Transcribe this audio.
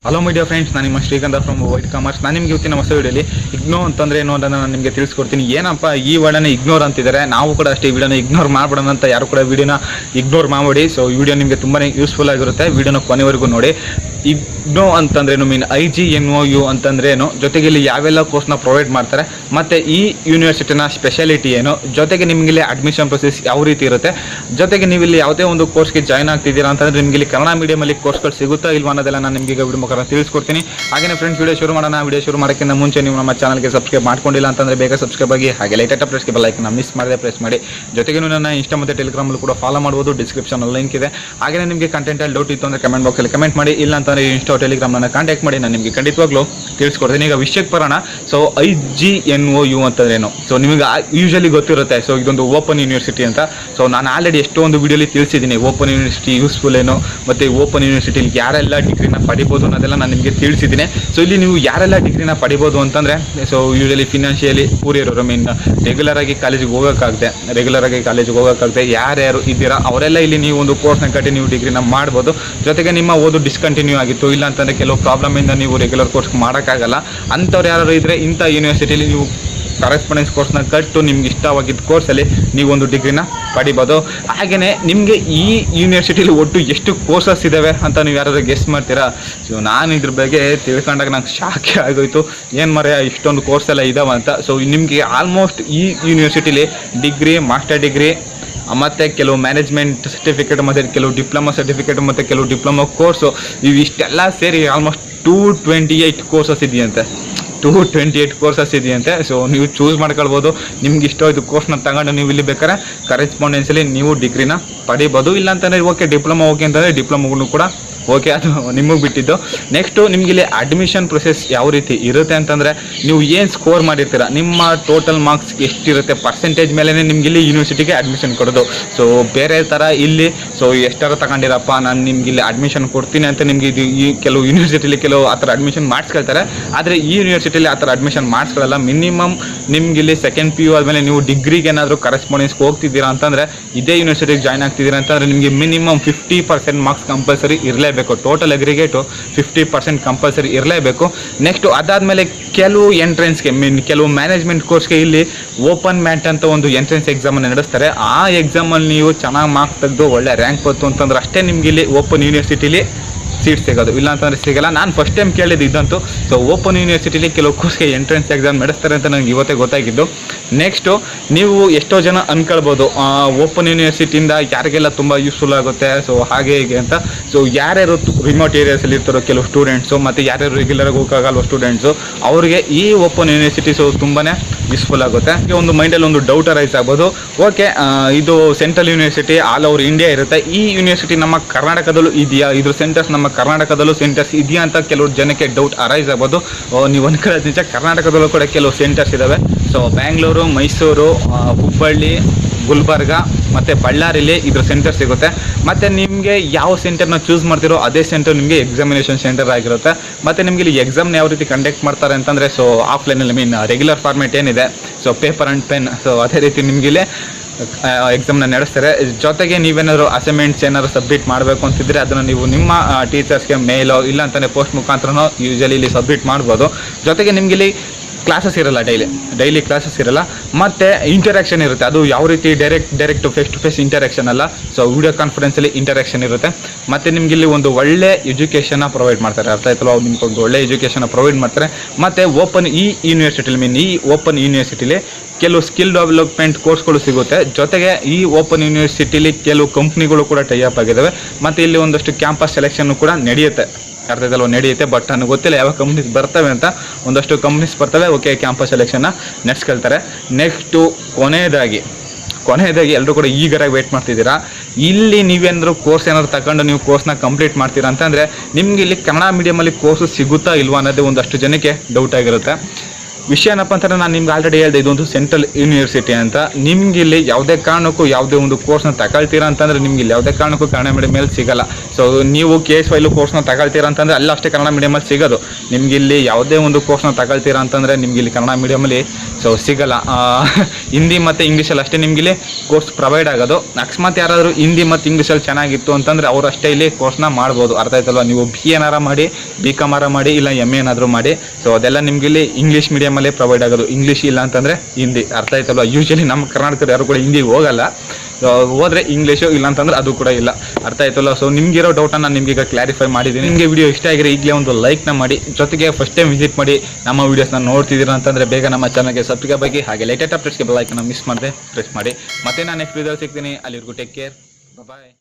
Hello my dear friends, ನಾನು ನಿಮ್ಮ Srikanth from white commerce. ನಾನು ನಿಮಗೆ ಇವತ್ತಿನ ಹೊಸ ವಿಡಿಯೋಲಿ ಇಗ್ನೋ ಅಂತಂದ್ರೆ ಏನು ಅಂತ ನಾನು ನಿಮಗೆ ತಿಳಿಸ್ಕೊಡ್ತೀನಿ. ಏನಪ್ಪ ಈ ವರ್ಡನ್ನ ಇಗ್ನೋರ್ ಅಂತಿದ್ದಾರೆ, ನಾವು ಕೂಡ ಅಷ್ಟೇ ಈ ವಿಡಿಯೋನ ಇಗ್ನೋರ್ ಮಾಡ್ಬಿಡೋಣ ಅಂತ ಯಾರು ಕೂಡ ವಿಡಿಯೋನ ಇಗ್ನೋರ್ ಮಾಡಬೇಡಿ. ಸೊ ಈ ವಿಡಿಯೋ ನಿಮಗೆ ತುಂಬಾ ಯೂಸ್ಫುಲ್ ಆಗಿರುತ್ತೆ, ವಿಡಿಯೋನ ಕೊನೆವರೆಗೂ ನೋಡಿ. ಇಗ್ನೋ ಅಂತಂದ್ರೇನು, ಮೀನ್ IGNOU ಅಂತಂದ್ರೇನು, ಜೊತೆಗೆ ಇಲ್ಲಿ ಯಾವೆಲ್ಲ ಕೋರ್ಸ್ನ ಪ್ರೊವೈಡ್ ಮಾಡ್ತಾರೆ, ಮತ್ತು ಈ ಯೂನಿವರ್ಸಿಟಿನ ಸ್ಪೆಷಾಲಿಟಿ ಏನು, ಜೊತೆಗೆ ನಿಮಗೆ ಇಲ್ಲಿ ಅಡ್ಮಿಷನ್ ಪ್ರೊಸೆಸ್ ಯಾವ ರೀತಿ ಇರುತ್ತೆ, ಜೊತೆಗೆ ನೀವು ಇಲ್ಲಿ ಯಾವುದೇ ಒಂದು ಕೋರ್ಸ್ಗೆ ಜಾಯ್ನ್ ಆಗ್ತಿದ್ದೀರಾ ಅಂತಂದರೆ ನಿಮಗೆ ಇಲ್ಲಿ ಕನ್ನಡ ಮೀಡಿಯಮಲ್ಲಿ ಕೋರ್ಸ್ಗಳು ಸಿಗುತ್ತಾ ಇಲ್ವಾ ಅನ್ನೋದೆಲ್ಲ ನಾನು ನಿಮಗೆ ವಿಡಿಯೋ ಮುಖಾಂತರ ತಿಳಿಸ್ಕೊಡ್ತೀನಿ. ಹಾಗೆ ಫ್ರೆಂಡ್ಸ್, ವಿಡಿಯೋ ಶುರು ಮಾಡೋಣ. ವಿಡಿಯೋ ಶುರು ಮಾಡೋಕ್ಕಿಂತ ಮುಂಚೆ ನೀವು ನಮ್ಮ ಚಾನಲ್ಗೆ ಸಬ್ಸ್ಕ್ರೈಬ್ ಮಾಡ್ಕೊಂಡಿಲ್ಲ ಅಂತಂದರೆ ಬೇಗ ಸಬ್ಸ್ಕ್ರೈಬ್ ಆಗಿ, ಹಾಗೆ ಲೈಟ್ ಪ್ರೆಸ್ಗೆ ಬೆಲ್ ಐಕನ್ನ ಮಿಸ್ ಮಾಡದೆ ಪ್ರೆಸ್ ಮಾಡಿ. ಜೊತೆಗೆ ನನ್ನ ಇನ್ಸ್ಟಾ ಮತ್ತು ಟೆಲಿಗ್ರಾಮಲ್ಲೂ ಕೂಡ ಫಾಲೋ ಮಾಡ್ಬೋದು, ಡಿಸ್ಕ್ರಿಪ್ಷನಲ್ಲಿ ಲಿಂಕ್ ಇದೆ. ಹಾಗೆ ನಿಮಗೆ ಕಂಟೆಂಟಲ್ಲಿ ಡೌಟ್ ಇತ್ತು ಅಂದರೆ ಕಮೆಂಟ್ ಬಾಕ್ಸಲ್ಲಿ ಕಮೆಂಟ್ ಮಾಡಿ, ಇಲ್ಲ ಅಂತಂದರೆ ಇನ್ಸ್ಟಾ ಟೆಲಿಗ್ರಾಮ್ ನನ್ನ ಕಾಂಟ್ಯಾಕ್ಟ್ ಮಾಡಿ, ನಾನು ನಿಮಗೆ ಖಂಡಿತವಾಗ್ಲೂ ತಿಳಿಸ್ಕೊಡ್ತೀನಿ. ಈಗ ವಿಷಯಕ್ಕೆ ಬರೋಣ. ಸೊ IGNOU ಅಂತಂದ್ರೇನು, ಸೊ ನಿಮಗೆ ಯೂಶಲಿ ಗೊತ್ತಿರುತ್ತೆ. ಸೊ ಇದೊಂದು ಓಪನ್ ಯೂನಿವರ್ಸಿಟಿ ಅಂತ. ಸೊ ನಾನು ಆಲ್ರೆಡಿ ಎಷ್ಟೊಂದು ವಿಡಿಯೋಲಿ ತಿಳಿಸಿದ್ದೀನಿ ಓಪನ್ ಯೂನಿವರ್ಸಿಟಿ ಯೂಸ್ಫುಲ್ ಏನು, ಮತ್ತು ಓಪನ್ ಯೂನಿವರ್ಸಿಟಿಲಿ ಯಾರೆಲ್ಲ ಡಿಗ್ರಿನ ಪಡಿಬೋದು ಅನ್ನೋದೆಲ್ಲ ನಾನು ನಿಮಗೆ ತಿಳಿಸಿದ್ದೀನಿ. ಸೊ ಇಲ್ಲಿ ನೀವು ಯಾರೆಲ್ಲ ಡಿಗ್ರಿನ ಪಡಿಬೋದು ಅಂತಂದರೆ, ಸೊ ಯೂಶಲಿ ಫಿನಾನ್ಷಿಯಲಿ ಪೂರಿರೋರು, ಮೀನ್ ರೆಗ್ಯುಲರ್ ಆಗಿ ಕಾಲೇಜಿಗೆ ಹೋಗೋಕ್ಕಾಗದೆ ಯಾರ್ಯಾರು ಇದ್ದೀರಾ ಅವರೆಲ್ಲ ಇಲ್ಲಿ ನೀವು ಒಂದು ಕೋರ್ಸ್ನ ಕಟ್ಟಿ ನೀವು ಡಿಗ್ರಿನ ಮಾಡ್ಬೋದು. ಜೊತೆಗೆ ನಿಮ್ಮ ಓದು ಡಿಸ್ಕಂಟಿನ್ಯೂ ಆಗಿತ್ತು, ಇಲ್ಲ ಅಂತಂದರೆ ಕೆಲವು ಪ್ರಾಬ್ಲಮಿಂದ ನೀವು ರೆಗ್ಯುಲರ್ ಕೋರ್ಸ್ ಮಾಡೋಕ್ಕಾಗಲ್ಲ ಅಂಥವ್ರು ಯಾರು ಇದ್ದರೆ ಇಂಥ ಯೂನಿವರ್ಸಿಟಿಲಿ ನೀವು ಕರೆಸ್ಪಾಂಡೆನ್ಸ್ ಕೋರ್ಸ್ನ ಕಟ್ಟು ನಿಮ್ಗೆ ಇಷ್ಟವಾಗಿದ್ದ ಕೋರ್ಸಲ್ಲಿ ನೀವೊಂದು ಡಿಗ್ರಿನ ಪಡಿಬೋದು. ಹಾಗೆಯೇ ನಿಮಗೆ ಈ ಯೂನಿವರ್ಸಿಟಿಲಿ ಒಟ್ಟು ಎಷ್ಟು ಕೋರ್ಸಸ್ ಇದ್ದಾವೆ ಅಂತ ನೀವು ಯಾರಾದರೂ ಗೆಸ್ ಮಾಡ್ತೀರಾ? ಸೊ ನಾನು ಇದ್ರ ಬಗ್ಗೆ ತಿಳ್ಕೊಂಡಾಗ ನಂಗೆ ಶಾಕೆ ಆಗೋಯ್ತು, ಏನು ಮರೆಯ ಇಷ್ಟೊಂದು ಕೋರ್ಸ್ ಎಲ್ಲ ಇದ್ದಾವೆ ಅಂತ. ಸೊ ನಿಮಗೆ ಆಲ್ಮೋಸ್ಟ್ ಈ ಯೂನಿವರ್ಸಿಟಿಲಿ ಡಿಗ್ರಿ, ಮಾಸ್ಟರ್ ಡಿಗ್ರಿ, ಮತ್ತು ಕೆಲವು ಮ್ಯಾನೇಜ್ಮೆಂಟ್ ಸರ್ಟಿಫಿಕೇಟ್, ಮತ್ತು ಕೆಲವು ಡಿಪ್ಲೊಮಾ ಸರ್ಟಿಫಿಕೇಟ್, ಮತ್ತು ಕೆಲವು ಡಿಪ್ಲೊಮಾ ಕೋರ್ಸು, ಇವಿಷ್ಟೆಲ್ಲ ಸೇರಿ ಆಲ್ಮೋಸ್ಟ್ 228 ಕೋರ್ಸಸ್ ಇದೆಯಂತೆ. 228 ಕೋರ್ಸಸ್ ಇದೆಯಂತೆ. ಸೊ ನೀವು ಚೂಸ್ ಮಾಡ್ಕೊಳ್ಬೋದು, ನಿಮ್ಗೆ ಇಷ್ಟ ಇದು ಕೋರ್ಸ್ನ ತಗೊಂಡು ನೀವು ಇಲ್ಲಿ ಬೇಕಾದ್ರೆ ಕರೆಸ್ಪಾಂಡೆನ್ಸಲ್ಲಿ ನೀವು ಡಿಗ್ರಿನ ಪಡಿಬೋದು. ಇಲ್ಲ ಅಂತಂದರೆ ಓಕೆ ಡಿಪ್ಲೊಮಾ ಓಕೆ ಅಂತಂದರೆ ಡಿಪ್ಲೊಮಾಗೂ ಕೂಡ ಓಕೆ, ಅದು ನಿಮಗೆ ಬಿಟ್ಟಿದ್ದು. ನೆಕ್ಸ್ಟು ನಿಮಗೆ ಇಲ್ಲಿ ಅಡ್ಮಿಷನ್ ಪ್ರೊಸೆಸ್ ಯಾವ ರೀತಿ ಇರುತ್ತೆ ಅಂತಂದರೆ, ನೀವು ಏನು ಸ್ಕೋರ್ ಮಾಡಿರ್ತೀರ, ನಿಮ್ಮ ಟೋಟಲ್ ಮಾರ್ಕ್ಸ್ ಎಷ್ಟಿರುತ್ತೆ ಪರ್ಸೆಂಟೇಜ್ ಮೇಲೇ ನಿಮ್ಗೆ ಇಲ್ಲಿ ಯೂನಿವರ್ಸಿಟಿಗೆ ಅಡ್ಮಿಷನ್ ಕೊಡೋದು. ಸೊ ಬೇರೆ ಥರ ಇಲ್ಲಿ ಸೊ ಎಷ್ಟಾರು ತಗೊಂಡಿರಪ್ಪ ನಾನು ನಿಮ್ಗೆ ಇಲ್ಲಿ ಅಡ್ಮಿಷನ್ ಕೊಡ್ತೀನಿ ಅಂತ ನಿಮಗೆ ಇದು ಈ ಕೆಲವು ಯೂನಿವರ್ಸಿಟಿಲಿ ಕೆಲವು ಆ ಥರ ಅಡ್ಮಿಷನ್ ಮಾಡಿಸ್ಕೊಳ್ತಾರೆ. ಆದರೆ ಈ ಯೂನಿವರ್ಸಿಟಿಲಿ ಆ ಥರ ಅಡ್ಮಿಷನ್ ಮಾಡಿಸ್ಕೊಳ್ಳಲ್ಲ. ಮಿನಿಮಮ್ ನಿಮ್ಗೆ ಇಲ್ಲಿ ಸೆಕೆಂಡ್ PU ಆದಮೇಲೆ ನೀವು ಡಿಗ್ರಿಗೆ ಏನಾದರೂ ಕರೆಸ್ಪಾಂಡೆನ್ಸ್ಗೆ ಹೋಗ್ತಿದ್ದೀರಾ ಅಂತಂದರೆ, ಇದೇ ಯೂನಿವರ್ಸಿಟಿಗೆ ಜಾಯ್ನ್ ಆಗ್ತಿದ್ದೀರಾ ಅಂತಂದರೆ ನಿಮಗೆ ಮಿನಿಮಮ್ 50% ಮಾರ್ಕ್ಸ್ ಕಂಪಲ್ಸರಿ ಇರಲೇಬೇಕು. ಟೋಟಲ್ ಅಗ್ರಿಗೇಟು 50% ಕಂಪಲ್ಸರಿ ಇರಲೇಬೇಕು. ನೆಕ್ಸ್ಟು ಅದಾದಮೇಲೆ ಕೆಲವು ಎಂಟ್ರೆನ್ಸ್ಗೆ, ಕೆಲವು ಮ್ಯಾನೇಜ್ಮೆಂಟ್ ಕೋರ್ಸ್ಗೆ ಇಲ್ಲಿ ಓಪನ್ ಮ್ಯಾಟ್ ಅಂತ ಒಂದು ಎಂಟ್ರೆನ್ಸ್ ಎಕ್ಸಾಮನ್ನು ನಡೆಸ್ತಾರೆ. ಆ ಎಕ್ಸಾಮಲ್ಲಿ ನೀವು ಚೆನ್ನಾಗಿ ಮಾರ್ಕ್ಸ್ ತೆಗೆದು ಒಳ್ಳೆ ರ್ಯಾಂಕ್ ಬಂತು ಅಂತಂದ್ರೆ ಅಷ್ಟೇ ನಿಮ್ಗೆ ಇಲ್ಲಿ ಓಪನ್ ಯೂನಿವರ್ಸಿಟಿಲಿ ಸೀಟ್ ಸಿಗೋದು, ಇಲ್ಲ ಅಂತಂದರೆ ಸಿಗೋಲ್ಲ. ನಾನು ಫಸ್ಟ್ ಟೈಮ್ ಕೇಳಿದ್ದು ಇದ್ದಂತೂ. ಸೊ ಓಪನ್ ಯೂನಿವರ್ಸಿಟಿಲಿ ಕೆಲವು ಕೋರ್ಸ್ಗೆ ಎಂಟ್ರೆನ್ಸ್ ಎಕ್ಸಾಮ್ ನಡೆಸ್ತಾರೆ ಅಂತ ನನಗೆ ಇವತ್ತೇ ಗೊತ್ತಾಗಿದ್ದು. ನೆಕ್ಸ್ಟು ನೀವು ಎಷ್ಟೋ ಜನ ಅಂದ್ಕೊಳ್ಬೋದು ಓಪನ್ ಯೂನಿವರ್ಸಿಟಿಯಿಂದ ಯಾರಿಗೆಲ್ಲ ತುಂಬ ಯೂಸ್ಫುಲ್ ಆಗುತ್ತೆ, ಸೊ ಹಾಗೆ ಹೀಗೆ ಅಂತ. ಸೊ ಯಾರ್ಯಾರು ರಿಮೋಟ್ ಏರಿಯಾಸಲ್ಲಿ ಇರ್ತಾರೋ ಕೆಲವು ಸ್ಟೂಡೆಂಟ್ಸು, ಮತ್ತು ಯಾರ್ಯಾರು ರೆಗ್ಯುಲರಾಗಿ ಹೋಗೋಕ್ಕಾಗಲ್ವ ಸ್ಟೂಡೆಂಟ್ಸು, ಅವ್ರಿಗೆ ಈ ಓಪನ್ ಯೂನಿವರ್ಸಿಟಿ ಸೊ ತುಂಬಾ ಯೂಸ್ಫುಲ್ ಆಗುತ್ತೆ. ಒಂದು ಮೈಂಡಲ್ಲಿ ಒಂದು ಡೌಟ್ ಅರೈಸ್ ಆಗ್ಬೋದು, ಓಕೆ ಇದು central university all over India ಇರುತ್ತೆ, ಈ ಯೂನಿವರ್ಸಿಟಿ ನಮ್ಮ ಕರ್ನಾಟಕದಲ್ಲೂ ಇದೆಯಾ, ಇದ್ರ ಸೆಂಟರ್ಸ್ ನಮ್ಮ ಕರ್ನಾಟಕದಲ್ಲೂ ಸೆಂಟರ್ಸ್ ಇದೆಯಾ ಅಂತ ಕೆಲವು ಜನಕ್ಕೆ ಡೌಟ್ ಅರೈಸ್ ಆಗ್ಬೋದು. ನೀವು ಅನ್ಕೊಳ್ಳೋದು ನಿಜ, ಕರ್ನಾಟಕದಲ್ಲೂ ಕೂಡ ಕೆಲವು ಸೆಂಟರ್ಸ್ ಇದ್ದಾವೆ. ಸೊ ಬ್ಯಾಂಗ್ಳೂರು, ಮೈಸೂರು, ಹುಬ್ಬಳ್ಳಿ, ಗುಲ್ಬರ್ಗ ಮತ್ತು ಬಳ್ಳಾರಿಲಿ ಇದ್ರ ಸೆಂಟರ್ ಸಿಗುತ್ತೆ. ಮತ್ತು ನಿಮಗೆ ಯಾವ ಸೆಂಟರ್ನ ಚೂಸ್ ಮಾಡ್ತಿರೋ ಅದೇ ಸೆಂಟರ್ ನಿಮಗೆ ಎಕ್ಸಾಮಿನೇಷನ್ ಸೆಂಟರ್ ಆಗಿರುತ್ತೆ. ಮತ್ತು ನಿಮಗೆ ಇಲ್ಲಿ ಎಕ್ಸಾಮ್ನ ಯಾವ ರೀತಿ ಕಂಡಕ್ಟ್ ಮಾಡ್ತಾರೆ ಅಂತಂದರೆ, ಸೊ ಆಫ್ಲೈನಲ್ಲಿ ಮೀನ್ ರೆಗ್ಯುಲರ್ ಫಾರ್ಮೇಟ್ ಏನಿದೆ, so paper and pen, so ಅದೇ ರೀತಿ ನಿಮಗಿಲ್ಲಿ ಎಕ್ಸಾಮ್ನ ನಡೆಸ್ತಾರೆ. ಜೊತೆಗೆ ನೀವೇನಾದ್ರು ಅಸೈನ್ಮೆಂಟ್ಸ್ ಏನಾದ್ರು ಸಬ್ಮಿಟ್ ಮಾಡಬೇಕು ಅಂತಿದ್ರೆ ಅದನ್ನು ನೀವು ನಿಮ್ಮ ಟೀಚರ್ಸ್ಗೆ ಮೇಲೋ ಇಲ್ಲ ಅಂತಲೇ ಪೋಸ್ಟ್ ಮುಖಾಂತರನೋ ಯೂಶಲಿ ಇಲ್ಲಿ ಸಬ್ಮಿಟ್ ಮಾಡ್ಬೋದು. ಜೊತೆಗೆ ನಿಮ್ಗೆ ಇಲ್ಲಿ ಕ್ಲಾಸಸ್ ಇರಲ್ಲ, ಡೈಲಿ ಕ್ಲಾಸಸ್ ಇರಲ್ಲ, ಮತ್ತು ಇಂಟರಾಕ್ಷನ್ ಇರುತ್ತೆ. ಅದು ಯಾವ ರೀತಿ direct face to face interaction ಅಲ್ಲ, ಸೊ ವಿಡಿಯೋ ಕಾನ್ಫರೆನ್ಸಲ್ಲಿ ಇಂಟರಾಕ್ಷನ್ ಇರುತ್ತೆ. ಮತ್ತು ನಿಮ್ಗೆ ಇಲ್ಲಿ ಒಂದು ಒಳ್ಳೆ ಎಜುಕೇಷನ್ನ ಪ್ರೊವೈಡ್ ಮಾಡ್ತಾರೆ, ಅರ್ಥ ಆಯ್ತಲ್ಲ, ನಿಮ್ಗೆ ಒಂದು ಒಳ್ಳೆ ಎಜುಕೇಷನ್ನ ಪ್ರೊವೈಡ್ ಮಾಡ್ತಾರೆ. ಮತ್ತು ಈ ಓಪನ್ ಯೂನಿವರ್ಸಿಟಿಲಿ ಕೆಲವು ಸ್ಕಿಲ್ ಡೆವಲಪ್ಮೆಂಟ್ ಕೋರ್ಸ್ಗಳು ಸಿಗುತ್ತೆ. ಜೊತೆಗೆ ಈ ಓಪನ್ ಯೂನಿವರ್ಸಿಟಿಲಿ ಕೆಲವು ಕಂಪ್ನಿಗಳು ಕೂಡ ಟೈ ಅಪ್ ಆಗಿದ್ದಾವೆ. ಮತ್ತು ಇಲ್ಲಿ ಒಂದಷ್ಟು ಕ್ಯಾಂಪಸ್ ಸೆಲೆಕ್ಷನ್ ಕೂಡ ನಡೆಯುತ್ತೆ, ನಡೆಯುತ್ತೆ. ಬಟ್ ನನಗೆ ಗೊತ್ತಿಲ್ಲ ಯಾವ ಕಂಪ್ನೀಸ್ ಬರ್ತವೆ ಅಂತ. ಒಂದಷ್ಟು ಕಂಪ್ನೀಸ್ ಬರ್ತವೆ, ಓಕೆ ಕ್ಯಾಂಪಸ್ ಸೆಲೆಕ್ಷನ್ನ ನಡೆಸ್ಕೊಳ್ತಾರೆ. ನೆಕ್ಸ್ಟು ಕೊನೆಯದಾಗಿ ಎಲ್ಲರೂ ಕೂಡ ಈಗರಾಗಿ ವೇಟ್ ಮಾಡ್ತಿದ್ದೀರಾ. ಇಲ್ಲಿ ನೀವೇನಾದರೂ ಕೋರ್ಸ್ ಏನಾದ್ರು ತಗೊಂಡು ನೀವು ಕೋರ್ಸ್ನ ಕಂಪ್ಲೀಟ್ ಮಾಡ್ತೀರಾ ಅಂತಂದರೆ ನಿಮ್ಗೆ ಇಲ್ಲಿ ಕನ್ನಡ ಮೀಡಿಯಮಲ್ಲಿ ಕೋರ್ಸು ಸಿಗುತ್ತಾ ಇಲ್ವಾ ಅನ್ನೋದೇ ಒಂದಷ್ಟು ಜನಕ್ಕೆ ಡೌಟ್ ಆಗಿರುತ್ತೆ. ವಿಷಯ ಏನಪ್ಪ ಅಂತಂದರೆ ನಾನು ನಿಮ್ಗೆ ಆಲ್ರೆಡಿ ಹೇಳಿದೆ ಇದೊಂದು ಸೆಂಟ್ರಲ್ ಯೂನಿವರ್ಸಿಟಿ ಅಂತ. ನಿಮ್ಗೆ ಇಲ್ಲಿ ಯಾವುದೇ ಕಾರಣಕ್ಕೂ ಯಾವುದೇ ಒಂದು ಕೋರ್ಸ್ನ ತಗೊಳ್ತೀರಾ ಅಂತಂದರೆ ನಿಮ್ಗೆ ಇಲ್ಲಿ ಯಾವುದೇ ಕಾರಣಕ್ಕೂ ಕನ್ನಡ ಮೀಡಿಯಮಲ್ಲಿ ಸಿಗಲ್ಲ. ಸೊ ನೀವು KSOU ಕೋರ್ಸ್ನ ತಗೊಳ್ತೀರಾ ಅಂತಂದರೆ ಅಲ್ಲ ಅಷ್ಟೇ ಕನ್ನಡ ಮೀಡಿಯಮಲ್ಲಿ ಸಿಗೋದು. ನಿಮ್ಗೆ ಇಲ್ಲಿ ಯಾವುದೇ ಒಂದು ಕೋರ್ಸ್ನ ತಗೊಳ್ತೀರಾ ಅಂತಂದರೆ ನಿಮ್ಗೆ ಇಲ್ಲಿ ಕನ್ನಡ ಮೀಡಿಯಮಲ್ಲಿ ಸೊ ಸಿಗಲ್ಲ. ಹಿಂದಿ ಮತ್ತು ಇಂಗ್ಲೀಷಲ್ಲಿ ಅಷ್ಟೇ ನಿಮ್ಗೆ ಇಲ್ಲಿ ಕೋರ್ಸ್ ಪ್ರೊವೈಡ್ ಆಗೋದು. ಅಕಸ್ಮಾತ್ ಯಾರಾದರೂ ಹಿಂದಿ ಮತ್ತು ಇಂಗ್ಲೀಷಲ್ಲಿ ಚೆನ್ನಾಗಿತ್ತು ಅಂತಂದರೆ ಅವರು ಅಷ್ಟೇ ಇಲ್ಲಿ ಕೋರ್ಸ್ನ ಮಾಡ್ಬೋದು. ಅರ್ಥ ಆಯ್ತಲ್ವ? ನೀವು BA ಏನಾರ ಮಾಡಿ, BCom ಮಾಡಿ, ಇಲ್ಲ MA ಏನಾದರೂ ಮಾಡಿ. ಸೊ ಅದೆಲ್ಲ ನಿಮ್ಗೆ ಇಲ್ಲಿ ಇಂಗ್ಲೀಷ್ ಮೀಡಿಯಮಲ್ಲೇ ಪ್ರೊವೈಡ್ ಆಗೋದು. ಇಂಗ್ಲೀಷ್ ಇಲ್ಲ ಅಂತಂದರೆ ಹಿಂದಿ. ಅರ್ಥ ಆಯ್ತಲ್ವ? ಯೂಶಲಿ ನಮ್ಮ ಕರ್ನಾಟಕದ ಯಾರು ಕೂಡ ಹಿಂದಿಗೆ ಹೋಗಲ್ಲ. ಹೋದರೆ ಇಂಗ್ಲೀಷು, ಇಲ್ಲ ಅಂತಂದ್ರೆ ಅದು ಕೂಡ ಇಲ್ಲ. ಅರ್ಥ ಆಯ್ತಲ್ಲ? ಸೊ ನಿಮಗಿರೋ ಡೌಟನ್ನು ನಾನು ನಿಮ್ಗೆ ಈಗ ಕ್ಲಾರಿಫೈ ಮಾಡಿದ್ದೀನಿ. ನಿಮಗೆ ವಿಡಿಯೋ ಇಷ್ಟ ಆಗಿರೋ ಈಗಲೇ ಒಂದು ಲೈಕ್ನ ಮಾಡಿ, ಜೊತೆಗೆ ಫಸ್ಟ್ ಟೈಮ್ ವಿಸಿಟ್ ಮಾಡಿ ನಮ್ಮ ವೀಡಿಯೋಸ್ನ ನೋಡ್ತಿದ್ದೀರಾ ಅಂತಂದರೆ ಬೇಗ ನಮ್ಮ ಚಾನಲ್ಗೆ ಸಬ್ಸ್ಕ್ರೈಬ್ ಆಗಿ, ಹಾಗೆ ಲೇಟೆಸ್ಟ್ ಅಪ್ಡೇಟ್ಸ್ಗೆ ಬೆಲ್ ಐಕನ್ನ ಮಿಸ್ ಮಾಡದೆ ಪ್ರೆಸ್ ಮಾಡಿ. ಮತ್ತೆ ನಾನು ನೆಕ್ಸ್ಟ್ ವಿಡಿಯೋ ಸಿಗ್ತೀನಿ. ಅಲ್ಲಿವರೆಗೂ ಟೇಕ್ ಕೇರ್, ಬಾಯ್.